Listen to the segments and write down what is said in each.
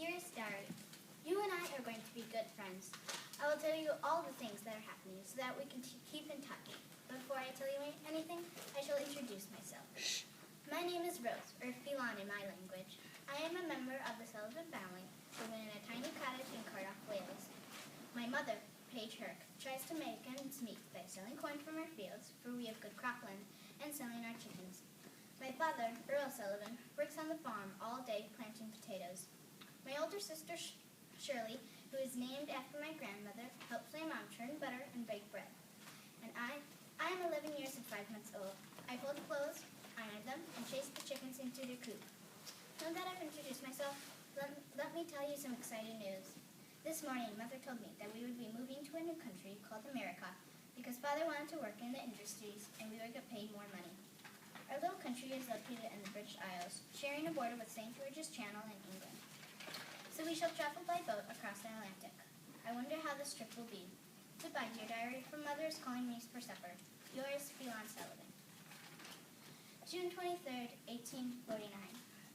Dearest Diary, you and I are going to be good friends. I will tell you all the things that are happening so that we can keep in touch. Before I tell you anything, I shall introduce myself. My name is Rose, or Phelan in my language. I am a member of the Sullivan family, living in a tiny cottage in Cardiff, Wales. My mother, Paige Herc, tries to make ends meet by selling corn from our fields, for we have good cropland, and selling our chickens. My father, Earl Sullivan, works on the farm all day planting potatoes. My older sister, Shirley, who is named after my grandmother, helps my mom churn butter and bake bread. And I am 11 years and 5 months old. I fold clothes, iron them, and chase the chickens into their coop. Now that I've introduced myself, let me tell you some exciting news. This morning, Mother told me that we would be moving to a new country called America because Father wanted to work in the industries and we would get paid more money. Our little country is located in the British Isles, sharing a border with St. George's Channel in England. So we shall travel by boat across the Atlantic. I wonder how this trip will be. Goodbye, dear diary, for Mother is calling me for supper. Yours, Phelan Sullivan. June 23rd, 1849.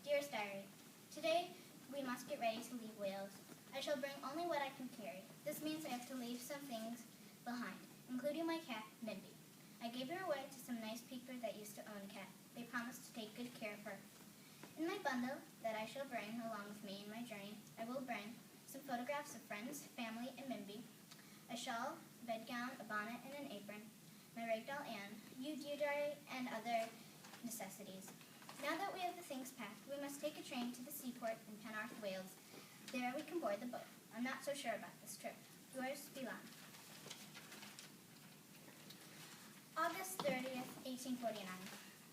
Dearest diary, today we must get ready to leave Wales. I shall bring only what I can carry. This means I have to leave some things behind, including my cat, Mindy. I gave her away to some nice people that used to own a cat. They promised to take good care of her. In my bundle that I shall bring along with me in my journey, I will bring some photographs of friends, family, and Mindy, a shawl, bedgown, a bonnet, and an apron, my ragdoll Anne, you, dear diary, and other necessities. Now that we have the things packed, we must take a train to the seaport in Penarth, Wales. There we can board the boat. I'm not so sure about this trip. Yours, Phelan. August 30th, 1849.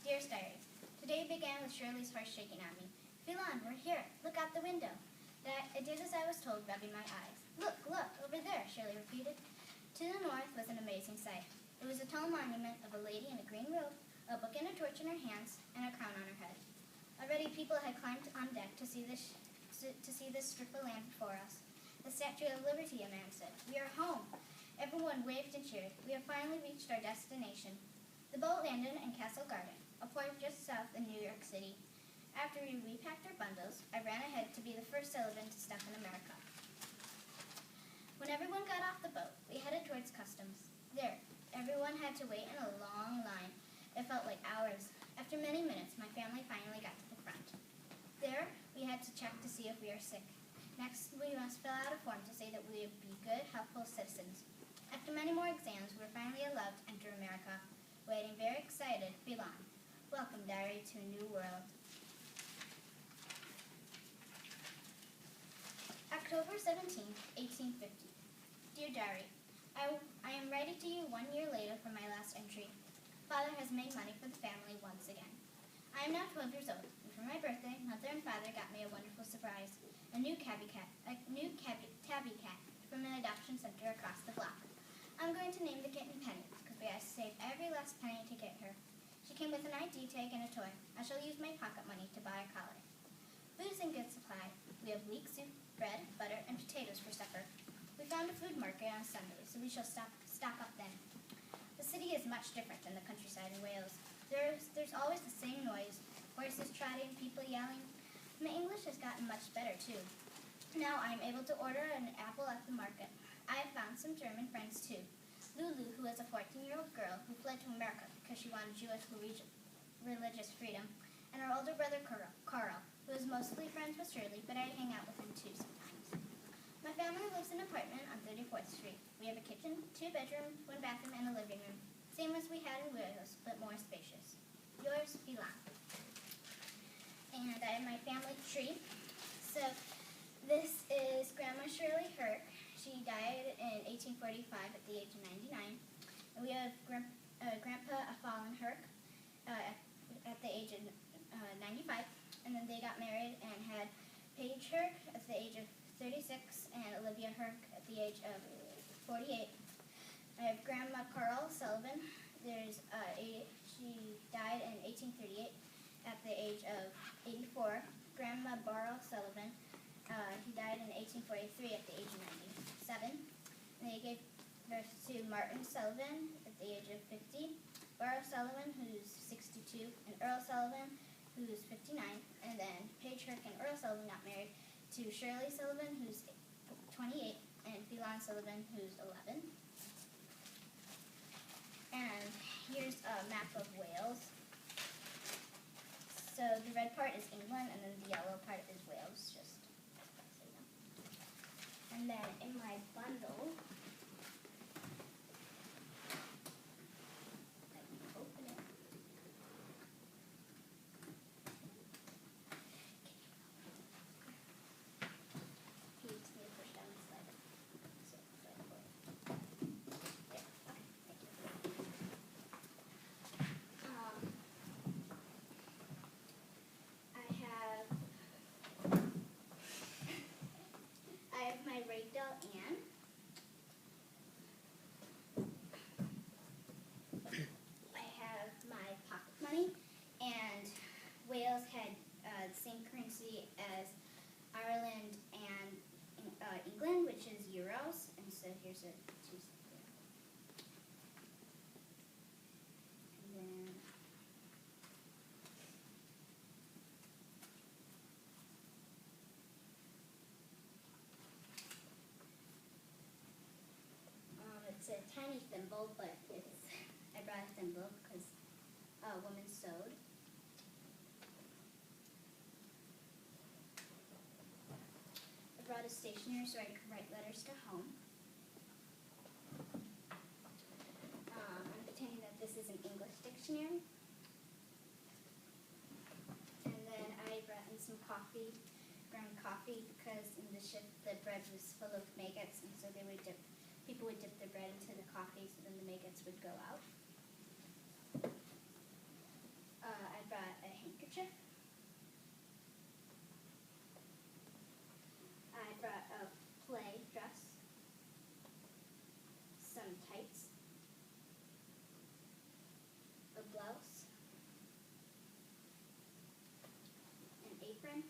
Dearest diary, today began with Shirley's horse shaking at me. Phelan, we're here. Look out the window. That I did as I was told, rubbing my eyes. Look, over there, Shirley repeated. To the north was an amazing sight. It was a tall monument of a lady in a green robe, a book and a torch in her hands, and a crown on her head. Already people had climbed on deck to see this strip of land before us. The Statue of Liberty, a man said. We are home. Everyone waved and cheered. We have finally reached our destination. The boat landed in Castle Garden, a port just south of New York City. After we repacked our bundles, I ran ahead to be the first Sullivan to step in America. When everyone got off the boat, we headed towards customs. There, everyone had to wait in a long line. It felt like hours. After many minutes, my family finally got to the front. There, we had to check to see if we are sick. Next, we must fill out a form to say that we would be good, helpful citizens. After many more exams, we were finally allowed to enter America. Waiting very excited, Phelan. Welcome, diary, to a new world. October 17th, 1850. Dear diary, I am writing to you 1 year later from my last entry. Father has made money for the family once again. I am now 12 years old, and for my birthday, Mother and Father got me a wonderful surprise, a new tabby cat from an adoption center across the block. I'm going to name the kitten Penny, because we have to save every last penny to get her. She came with an ID tag and a toy. I shall use my pocket money to buy a collar. Food is in good supply. We have weak soup, bread, butter, and potatoes for supper. We found a food market on Sunday, so we shall stock up then. The city is much different than the countryside in Wales. There's always the same noise, horses trotting, people yelling. My English has gotten much better, too. Now I am able to order an apple at the market. I have found some German friends, too. Lulu, who is a 14-year-old girl who fled to America because she wanted Jewish religious freedom, and her older brother, Carl, who is mostly friends with Shirley, but I hang out with him, too, sometimes. My family lives in an apartment on 34th Street. We have a kitchen, 2 bedrooms, 1 bathroom, and a living room. Same as we had in Wales, but more spacious. Yours, Phelan. And I have my family tree. So this is Grandma Shirley Herc. She died in 1845 at the age of 99. And we have Grandpa Afallen Herc at the age of 95. And then they got married and had Paige Herc at the age of 36 and Olivia Herc at the age of 48. I have Grandma Carl Sullivan. She died in 1838 at the age of 84. Grandma Barrow Sullivan. He died in 1843 at the age of 97. And they gave birth to Martin Sullivan at the age of 50. Barrow Sullivan, who's 62, and Earl Sullivan, who's 59. And then Paige Herc and Earl Sullivan got married to Shirley Sullivan, who's 28, and Phelan Sullivan, who's 11. And here's a map of Wales. So the red part is England, and then the yellow part is Wales, just so you know. And then in my bundle, I can open it. Can you just need to push down the slide? So, slide forward. There. Okay, thank you. I have my rag doll Anne. I have my pocket money, and Wales had the same currency as Ireland and England, which is euros, and so here's a two. And then it's a tiny thimble, but I brought a thimble because a woman sewed. I brought a stationery so I could write letters to home. I'm pretending that this is an English dictionary. And then I brought in some coffee, ground coffee, because in the ship the bread was full of maggots, and so people would dip their bread into the coffee so then the maggots would go out. I brought a handkerchief. I brought a play dress, some tights, a blouse, an apron,